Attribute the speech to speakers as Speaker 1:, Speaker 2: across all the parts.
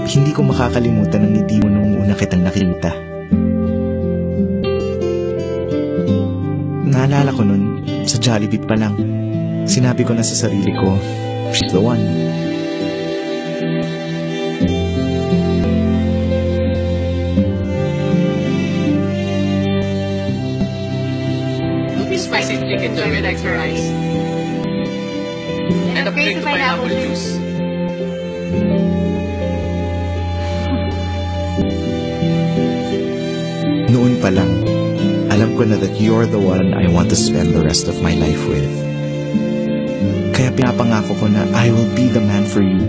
Speaker 1: Hindi ko makakalimutan ang ngiti mo nung una kitang nakita. Naalala ko nun, sa Jollibee pa lang, sinabi ko na sa sarili ko, she's the one.
Speaker 2: Spicy chicken joy with extra rice. And a plate of pineapple juice.
Speaker 1: Noon pa lang, alam ko na that you're the one I want to spend the rest of my life with. Kaya pinapangako ko na I will be the man for you.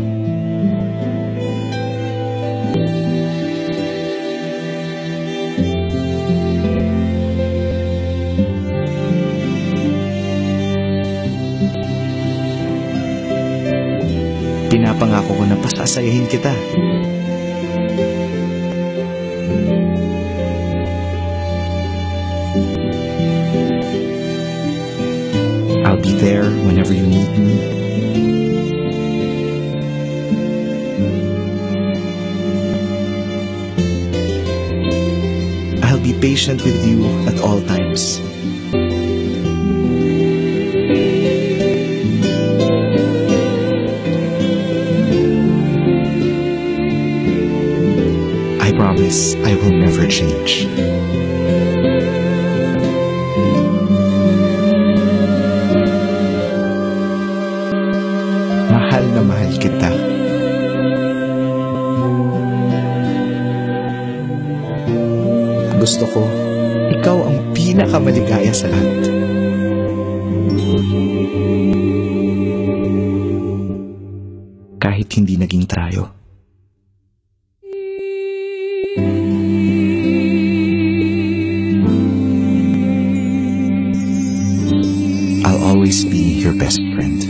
Speaker 1: Pinapangako ko na pasasayahin kita. I'll be there whenever you need me. I'll be patient with you at all times. I promise I will never change. Mahal na mahal kita. Gusto ko, ikaw ang pinakamaligaya sa lahat. Kahit hindi naging tayo. I'll always be your best friend.